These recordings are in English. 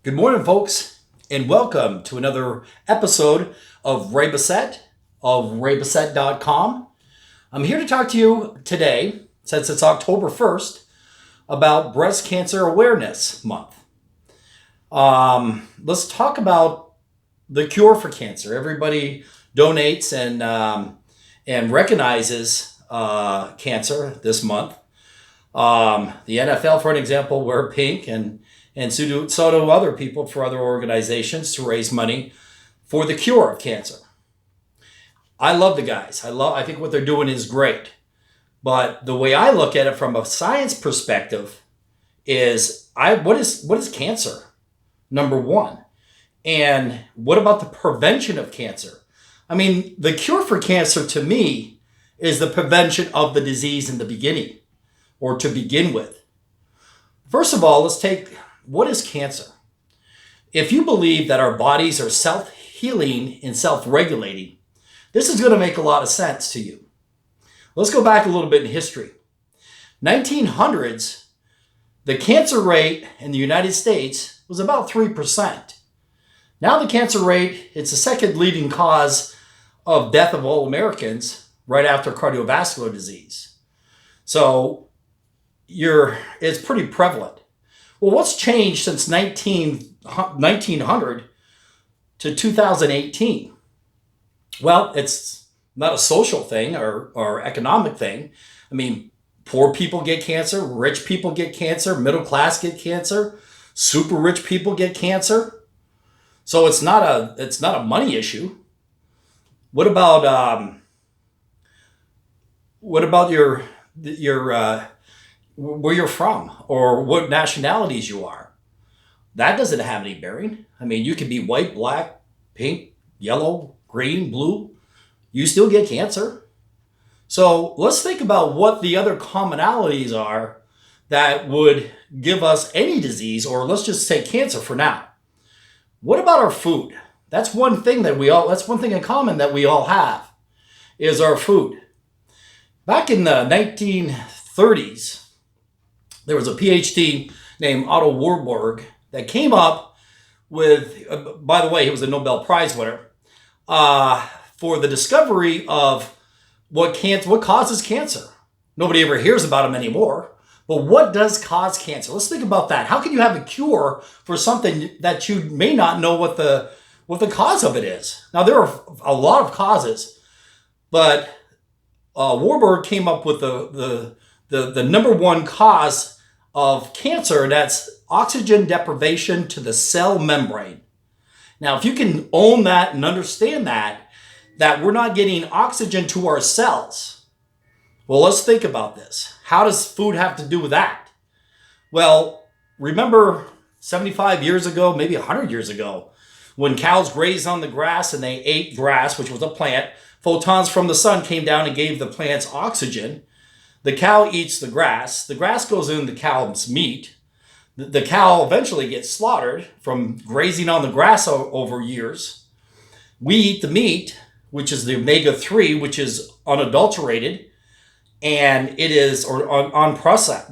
Good morning, folks, and welcome to another episode of Bessette of Bessette.com. I'm here to talk to you today, since it's October 1st, about Breast Cancer Awareness Month. Let's talk about the cure for cancer. Everybody donates and recognizes cancer this month. The NFL, for an example, wear pink, and so do other people for other organizations to raise money for the cure of cancer. I love the guys. I think what they're doing is great. But the way I look at it from a science perspective is what is cancer? Number one. And what about the prevention of cancer? I mean, the cure for cancer to me is the prevention of the disease in the beginning, or to begin with. First of all, let's take what is cancer? If you believe that our bodies are self-healing and self-regulating, this is going to make a lot of sense to you. Let's go back a little bit in history. 1900s, the cancer rate in the United States was about 3%. Now the cancer rate, it's the second leading cause of death of all Americans right after cardiovascular disease. So it's pretty prevalent. Well, what's changed since 1900 to 2018? Well, it's not a social thing or economic thing. I mean, poor people get cancer, rich people get cancer, middle class get cancer, super rich people get cancer. So it's not a money issue. What about your where you're from or what nationalities you are? That doesn't have any bearing. I mean, you could be white, black, pink, yellow, green, blue. You still get cancer. So let's think about what the other commonalities are that would give us any disease, or let's just say cancer for now. What about our food? That's one thing in common that we all have, is our food. Back in the 1930s, there was a PhD named Otto Warburg that came up with, by the way, he was a Nobel Prize winner, for the discovery of what causes cancer. Nobody ever hears about him anymore. But what does cause cancer? Let's think about that. How can you have a cure for something that you may not know what the cause of it is? Now, there are a lot of causes, but Warburg came up with the number one cause of cancer, and that's oxygen deprivation to the cell membrane. Now, if you can own that and understand that we're not getting oxygen to our cells, well, let's think about this. How does food have to do with that? Well, remember 75 years ago, maybe 100 years ago, when cows grazed on the grass and they ate grass, which was a plant, photons from the sun came down and gave the plants oxygen. The cow eats the grass goes in the cow's meat. The cow eventually gets slaughtered from grazing on the grass over years. We eat the meat, which is the omega-3, which is unadulterated, and it is unprocessed.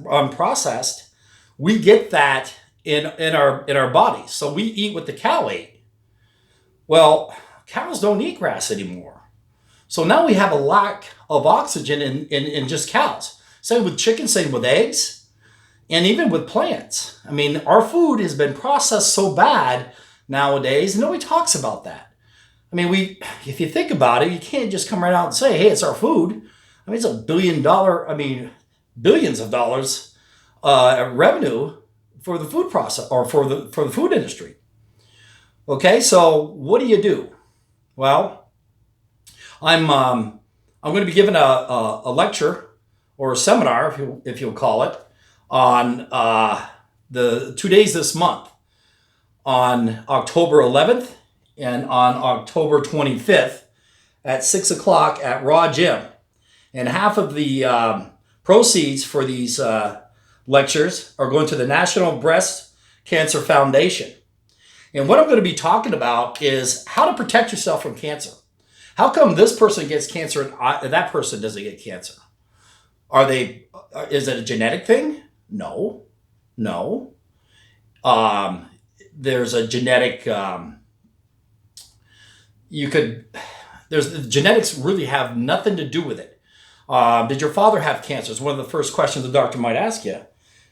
We get that in our bodies. So we eat what the cow ate. Well, cows don't eat grass anymore. So now we have a lack of oxygen in just cows. Same with chicken, same with eggs, and even with plants. I mean, our food has been processed so bad nowadays, and nobody talks about that. I mean, if you think about it, you can't just come right out and say, hey, it's our food. I mean, it's billions of dollars revenue for the food process, or for the food industry. Okay, so what do? Well, I'm going to be giving a lecture or a seminar, if you'll call it, on the 2 days this month, on October 11th and on October 25th at 6 o'clock at Raw Gym. And half of the proceeds for these lectures are going to the National Breast Cancer Foundation. And what I'm going to be talking about is how to protect yourself from cancer. How come this person gets cancer and that person doesn't get cancer? Is it a genetic thing? No. there's a genetic, there's genetics really have nothing to do with it. Did your father have cancer? It's one of the first questions the doctor might ask you.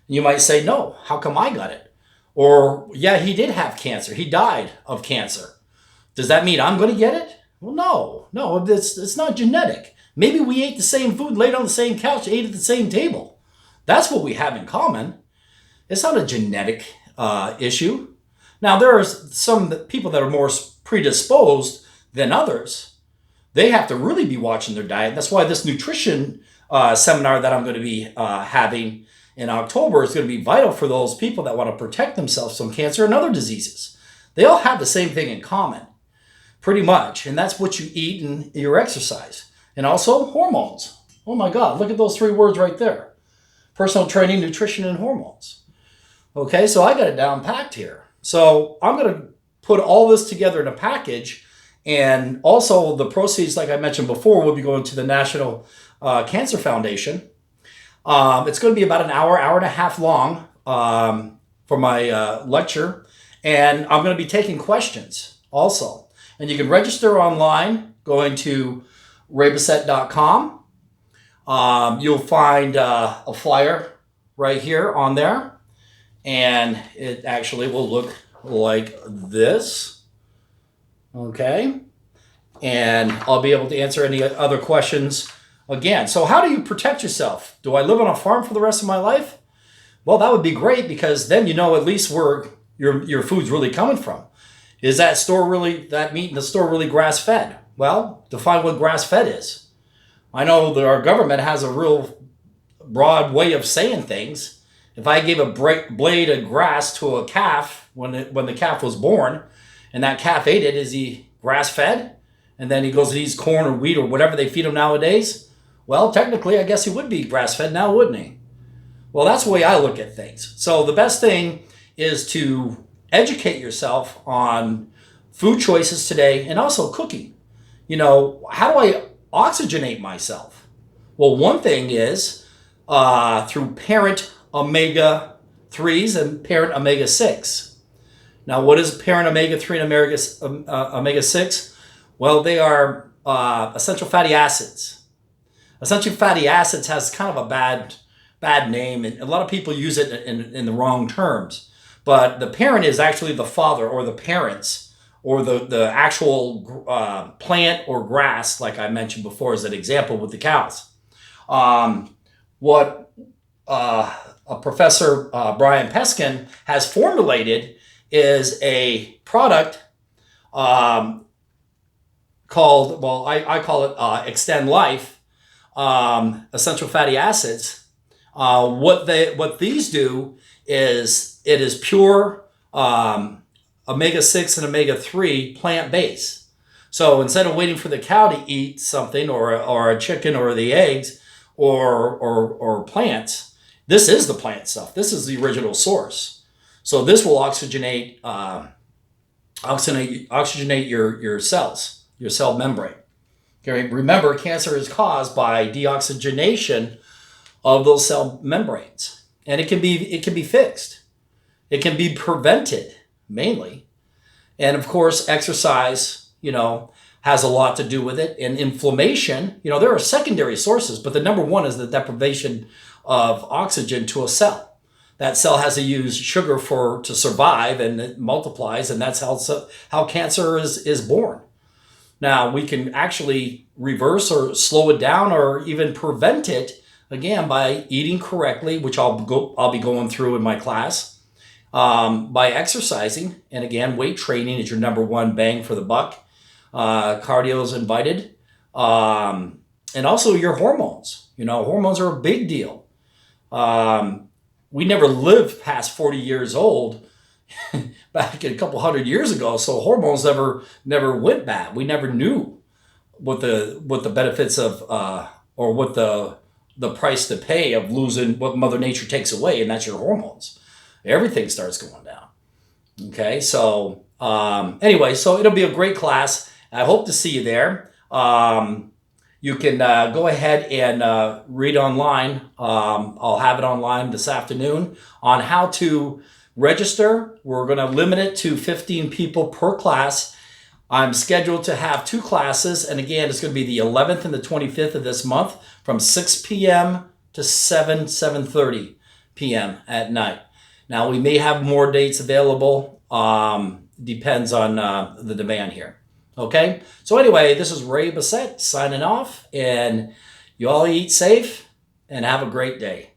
You might say, no, how come I got it? Or, yeah, he did have cancer. He died of cancer. Does that mean I'm going to get it? Well, no, it's not genetic. Maybe we ate the same food, laid on the same couch, ate at the same table. That's what we have in common. It's not a genetic issue. Now, there are some people that are more predisposed than others. They have to really be watching their diet. That's why this nutrition seminar that I'm going to be having in October is going to be vital for those people that want to protect themselves from cancer and other diseases. They all have the same thing in common, pretty much, and that's what you eat and your exercise. And also hormones. Oh my God, look at those 3 words right there. Personal training, nutrition, and hormones. Okay, so I got it down packed here. So I'm going to put all this together in a package, and also the proceeds, like I mentioned before, will be going to the National Cancer Foundation. It's going to be about an hour and a half long for my lecture, and I'm going to be taking questions also. And you can register online going to raybessette.com. You'll find a flyer right here on there, and it actually will look like this. Okay, and I'll be able to answer any other questions again. So how do you protect yourself? Do I live on a farm for the rest of my life? Well, that would be great, because then you know at least where your food's really coming from. Is that meat in the store really grass-fed? Well, define what grass-fed is. I know that our government has a real broad way of saying things. If I gave a blade of grass to a calf when the calf was born, and that calf ate it, is he grass-fed? And then he goes and eats corn or wheat or whatever they feed him nowadays? Well, technically, I guess he would be grass-fed now, wouldn't he? Well, that's the way I look at things. So the best thing is to educate yourself on food choices today, and also cooking. You know, how do I oxygenate myself? Well, one thing is through parent omega-3s and parent omega-6. Now, what is parent omega-3 and omega-6? Well, they are essential fatty acids. Essential fatty acids has kind of a bad name, and a lot of people use it in the wrong terms. But the parent is actually the father, or the parents, or the actual plant or grass, like I mentioned before as an example with the cows. What Professor Brian Peskin has formulated is a product called, well, I call it Extend Life, essential fatty acids. What these do is it is pure omega-6 and omega-3 plant-based. So instead of waiting for the cow to eat something, or a chicken, or the eggs, or plants, this is the plant stuff. This is the original source. So this will oxygenate your cells, your cell membrane. Okay, remember, cancer is caused by deoxygenation of those cell membranes, and it can be fixed. It can be prevented, mainly. And of course, exercise, has a lot to do with it. And inflammation, there are secondary sources, but the number one is the deprivation of oxygen to a cell. That cell has to use sugar to survive, and it multiplies, and that's how cancer is born. Now, we can actually reverse or slow it down, or even prevent it, again, by eating correctly, which I'll be going through in my class, by exercising, and again, weight training is your number one bang for the buck. Cardio is invited, and also your hormones. Hormones are a big deal. We never lived past 40 years old back a couple hundred years ago, so hormones never went bad. We never knew what the benefits of or what the price to pay of losing what Mother Nature takes away, and that's your hormones. Everything starts going down. Okay, so anyway, so it'll be a great class. I hope to see you there. You can go ahead and read online. I'll have it online this afternoon on how to Register. We're going to limit it to 15 people per class. I'm scheduled to have 2 classes, and again, it's going to be the 11th and the 25th of this month from 6 p.m. to 7:30 p.m. at night. Now, we may have more dates available. Depends on the demand here. Okay? So anyway, this is Ray Bessette signing off, and you all eat safe and have a great day.